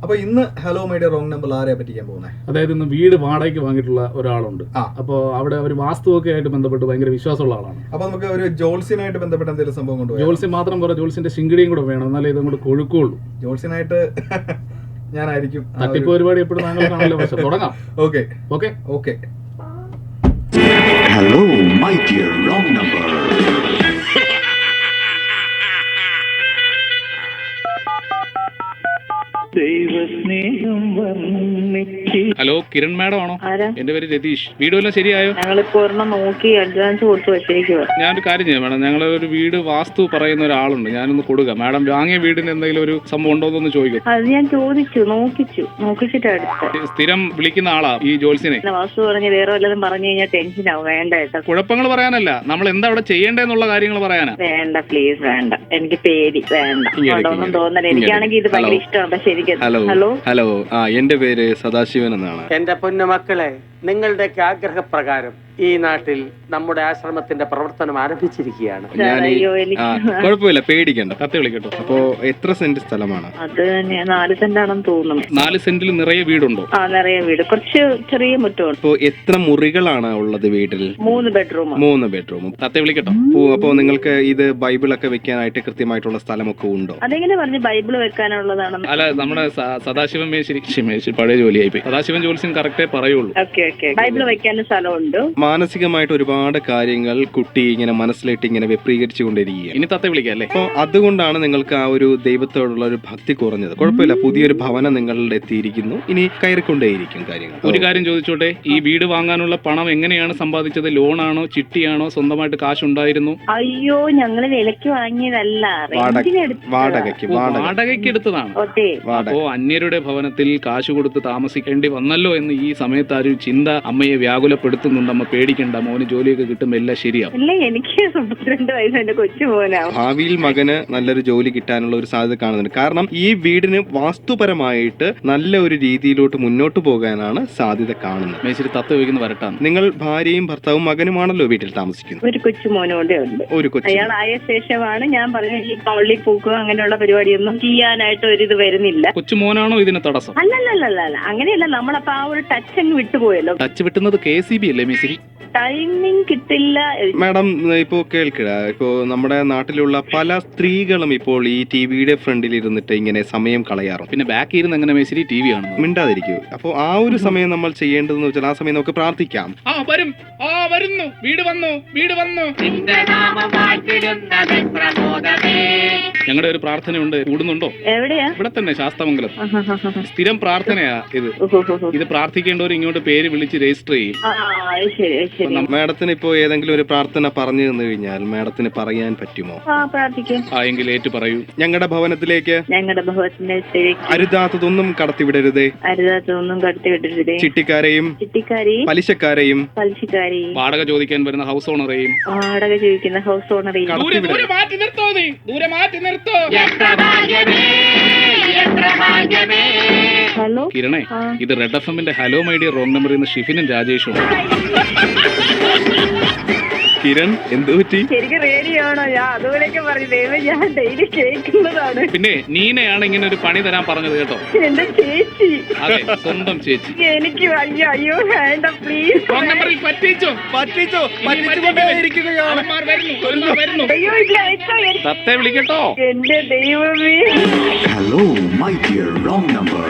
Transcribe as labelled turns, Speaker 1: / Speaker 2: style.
Speaker 1: അപ്പൊ ഇന്ന് hello my dear wrong number ആരെ പറ്റിക്കാൻ പോകുന്നത്?
Speaker 2: അതായത് ഇന്ന് വീട് വാടകയ്ക്ക് വാങ്ങിയിട്ടുള്ള ഒരാളുണ്ട്. അപ്പോൾ അവിടെ ഒരു വാസ്തുവൊക്കെ ആയിട്ട് ബന്ധപ്പെട്ട് ഭയങ്കര വിശ്വാസമുള്ള ആളാണ്.
Speaker 1: അപ്പൊ നമുക്ക് ഒരു ജോൾസിനായിട്ട് ബന്ധപ്പെട്ട എന്തെങ്കിലും സംഭവം കൊണ്ടുപോയി.
Speaker 2: ജോൾസി മാത്രം പോരാ, ജോൾസിന്റെ ശിങ്കിടിയും കൂടെ വേണം, എന്നാലേ ഇതും കൂടെ കൊഴുക്കുള്ളൂ.
Speaker 1: ജോൾസിനായിട്ട് ഞാനായിരിക്കും.
Speaker 2: തട്ടിപ്പ് പരിപാടി എപ്പോഴും താങ്കൾക്കാണല്ലോ. പക്ഷെ തുടങ്ങാം.
Speaker 1: Okay
Speaker 2: okay
Speaker 1: okay.
Speaker 3: Hello, my dear wrong number.
Speaker 2: Hello, Kiran madam ആണോ? എന്റെ പേര് രതീഷ്. വീട് എല്ലാം ശരിയായോ?
Speaker 4: ഞങ്ങളിപ്പോ ഒരെണ്ണം നോക്കി അഡ്വാൻസ് കൊടുത്തു വെച്ചേക്കുവാ.
Speaker 2: ഞാനൊരു കാര്യം ചെയ്യാം മാഡം, ഞങ്ങൾ ഒരു വീട് വാസ്തു പറയുന്ന ഒരാളുണ്ട്, ഞാനൊന്ന് കൊടുക്കാം. മാഡം വാങ്ങിയ വീടിന് എന്തെങ്കിലും ഒരു സംഭവം ഉണ്ടോന്നൊന്ന് ചോദിക്കും.
Speaker 4: അത് ഞാൻ ചോദിച്ചു, നോക്കിച്ചിട്ട് അടുത്ത്.
Speaker 2: സ്ഥിരം വിളിക്കുന്ന ആളാ ഈ ജോൽസിനെ.
Speaker 4: വാസ്തു പറഞ്ഞ് വേറെ വല്ലതും പറഞ്ഞു കഴിഞ്ഞാൽ ടെൻഷൻ ആവും. വേണ്ട കേട്ടോ.
Speaker 2: കുഴപ്പങ്ങൾ പറയാനല്ല, നമ്മൾ എന്താ അവിടെ ചെയ്യേണ്ടതെന്നുള്ള കാര്യങ്ങൾ പറയാനാ.
Speaker 4: വേണ്ട പ്ലീസ്, വേണ്ട, എനിക്ക് പേടി. വേണ്ട, ഒന്നും തോന്നല. എനിക്കാണെങ്കിൽ ഇത് ഭയങ്കര ഇഷ്ടമാണ്. പക്ഷെ എനിക്ക്
Speaker 5: ഹലോ, എന്റെ പേര് സദാശിവൻ എന്നാണ്.
Speaker 6: എന്റെ പൊന്നുമക്കളെ, നിങ്ങളുടെയൊക്കെ ആഗ്രഹപ്രകാരം ഈ നാട്ടിൽ നമ്മുടെ ആശ്രമത്തിന്റെ പ്രവർത്തനം ആരംഭിച്ചിരിക്കുകയാണ്.
Speaker 5: കുഴപ്പമില്ല, പേടിക്കണ്ട.
Speaker 2: കത്ത് വിളിക്കട്ടോ.
Speaker 5: അപ്പോ എത്ര സെന്റ് സ്ഥലമാണ്?
Speaker 4: അത് 4 സെന്റാണെന്ന് തോന്നുന്നു.
Speaker 2: 4 സെന്റിൽ നിറയെ വീടുണ്ടോ?
Speaker 4: നിറയെ വീട്, കുറച്ച് ചെറിയ മുറ്റമുണ്ട്.
Speaker 5: അപ്പോ എത്ര മുറികളാണ് ഉള്ളത് വീട്ടിൽ?
Speaker 4: 3 ബെഡ്റൂം.
Speaker 5: 3 ബെഡ്റൂം.
Speaker 2: കത്ത് വിളിക്കട്ടോ.
Speaker 5: അപ്പോ നിങ്ങൾക്ക് ഇത് ബൈബിളൊക്കെ വെക്കാനായിട്ട് കൃത്യമായിട്ടുള്ള സ്ഥലമൊക്കെ ഉണ്ടോ?
Speaker 4: അതെങ്ങനെ പറഞ്ഞു ബൈബിള് വെക്കാനുള്ളതാണെന്ന്?
Speaker 2: അല്ല, നമ്മുടെ സദാശിവൻ മേശിരി പഴയ ജോലിയായി. സദാശിവൻ ജോലിസും കറക്റ്റേ പറയുള്ളൂ.
Speaker 4: ബൈബിള് വെക്കാനും സ്ഥലമുണ്ട്.
Speaker 5: മാനസികമായിട്ട് ഒരുപാട് കാര്യങ്ങൾ കുട്ടി ഇങ്ങനെ മനസ്സിലിട്ട് ഇങ്ങനെ വിപ്രീകരിച്ചു കൊണ്ടിരിക്കുക.
Speaker 2: ഇനി തത്തെ വിളിക്കാം അല്ലേ?
Speaker 5: അപ്പൊ അതുകൊണ്ടാണ് നിങ്ങൾക്ക് ആ ഒരു ദൈവത്തോടുള്ള ഒരു ഭക്തി കുറഞ്ഞത്. കുഴപ്പമില്ല, പുതിയൊരു ഭവനം നിങ്ങളുടെ എത്തിയിരിക്കുന്നു. ഇനി കയറിക്കൊണ്ടേയിരിക്കും കാര്യങ്ങൾ.
Speaker 2: ഒരു കാര്യം ചോദിച്ചോട്ടെ, ഈ വീട് വാങ്ങാനുള്ള പണം എങ്ങനെയാണ് സമ്പാദിച്ചത്? ലോണാണോ, ചിട്ടിയാണോ, സ്വന്തമായിട്ട് കാശുണ്ടായിരുന്നു?
Speaker 4: അയ്യോ, ഞങ്ങള് വിലക്ക് വാങ്ങിയതല്ല,
Speaker 2: വാടകയ്ക്ക് എടുത്തതാണ്. അപ്പോ അന്യരുടെ ഭവനത്തിൽ കാശ് കൊടുത്ത് താമസിക്കേണ്ടി വന്നല്ലോ എന്ന് ഈ സമയത്ത് ആ ഒരു ചിന്ത അമ്മയെ വ്യാകുലപ്പെടുത്തുന്നുണ്ട്. അമ്മ പേടിക്കണ്ട, മോന് ജോലിയൊക്കെ കിട്ടുമ്പോൾ എല്ലാം ശരിയാവും.
Speaker 4: എനിക്ക് 32 വയസ്സ്, എന്റെ കൊച്ചു മോനാവും.
Speaker 5: ഭാവിയിൽ മകന് നല്ലൊരു ജോലി കിട്ടാനുള്ള ഒരു സാധ്യത കാണുന്നുണ്ട്. കാരണം ഈ വീടിന് വാസ്തുപരമായിട്ട് നല്ല ഒരു രീതിയിലോട്ട് മുന്നോട്ട് പോകാനാണ് സാധ്യത കാണുന്നത്.
Speaker 2: മേശിരി തത്വ വയ്ക്കുന്ന വരട്ടാണ്.
Speaker 5: നിങ്ങൾ ഭാര്യയും ഭർത്താവും മകനുമാണല്ലോ വീട്ടിൽ താമസിക്കുന്നത്.
Speaker 4: ഒരു കൊച്ചു മോനോടെ ഉണ്ട്.
Speaker 5: ഒരു കൊച്ചു.
Speaker 4: അയാൾ ആയ ശേഷമാണ് ഞാൻ പറഞ്ഞ ഈ പള്ളി പൂക്കുക അങ്ങനെയുള്ള പരിപാടിയൊന്നും ചെയ്യാനായിട്ട് ഒരിത് വരുന്നില്ല.
Speaker 2: കൊച്ചു മോനാണോ ഇതിന് തടസ്സം?
Speaker 4: അല്ലല്ലല്ല, അങ്ങനെയല്ല. നമ്മളപ്പോ ആ ഒരു ടച്ച് അങ്ങ് വിട്ടുപോയല്ലോ.
Speaker 2: ടച്ച് വിട്ടുന്നത് KCB അല്ലേ മേശിരി?
Speaker 4: ടൈമിംഗ് കിട്ടില്ല.
Speaker 5: മാഡം, ഇപ്പോ കേൾക്കുക, ഇപ്പോ നമ്മുടെ നാട്ടിലുള്ള പല സ്ത്രീകളും ഇപ്പോൾ ഈ ടിവിയുടെ ഫ്രണ്ടിൽ ഇരുന്നിട്ട് ഇങ്ങനെ സമയം കളയാറും.
Speaker 2: പിന്നെ ബാക്കി ഇരുന്ന് എങ്ങനെ മേശിരി TV കാണുന്നു?
Speaker 5: മിണ്ടാതിരിക്കൂ. അപ്പോ ആ ഒരു സമയം നമ്മൾ ചെയ്യേണ്ടതെന്ന് വെച്ചാൽ ആ സമയം നമുക്ക് പ്രാർത്ഥിക്കാം.
Speaker 2: വരുന്നു, വീട് വന്നു. ഞങ്ങളുടെ ഒരു പ്രാർത്ഥനയുണ്ട്, കൂടുന്നുണ്ടോ?
Speaker 4: എവിടെയാ?
Speaker 2: ഇവിടെ തന്നെ, ശാസ്തമംഗലം. സ്ഥിരം പ്രാർത്ഥനയാ ഇത്. ഇത് പ്രാർത്ഥിക്കേണ്ടവർ ഇങ്ങോട്ട് പേര് വിളിച്ച് രജിസ്റ്റർ ചെയ്യും.
Speaker 5: മാഡത്തിന് ഇപ്പോ ഏതെങ്കിലും ഒരു പ്രാർത്ഥന പറഞ്ഞു തന്നു കഴിഞ്ഞാൽ മാഡത്തിന് പറയാൻ പറ്റുമോ?
Speaker 4: പ്രാർത്ഥിക്കാം.
Speaker 5: എങ്കിൽ ഏറ്റു പറയൂ. ഞങ്ങളുടെ ഭവനത്തിലേക്ക്
Speaker 4: അരുതാത്തതൊന്നും
Speaker 5: കടത്തിവിടരുതേ. ചിട്ടിക്കാരെയും പലിശക്കാരെയും വാടക ചോദിക്കാൻ വരുന്ന ഹൗസ് ഓണറെയും
Speaker 4: ഹലോ
Speaker 2: കിരണേ, ഇത് റെഡ് FM-ന്റെ ഹലോ മൈഡിയ റോങ് നമ്പർ ഇന്ന് ഷിഫിനും രാജേഷും.
Speaker 5: കിരൺ, എന്ത് പറ്റി?
Speaker 4: ശരിക്കും റേഡിയോ ആണോ? ഞാൻ അതുപോലെയൊക്കെ പറഞ്ഞു. ഞാൻ ഡെയിലി കേൾക്കുന്നതാണ്.
Speaker 2: പിന്നെ നീനയാണ് ഇങ്ങനെ ഒരു പണി തരാൻ പറഞ്ഞത് കേട്ടോ.
Speaker 4: എന്റെ ചേച്ചി.
Speaker 2: അതെ, സ്വന്തം ചേച്ചി.
Speaker 4: എനിക്ക് അയ്യോ വേണ്ട പ്ലീസ്. അയ്യോ ഇല്ല,
Speaker 2: തത്തെ വിളിക്കട്ടോ.
Speaker 4: എന്റെ ദൈവമേ.
Speaker 3: Hello, my dear wrong number.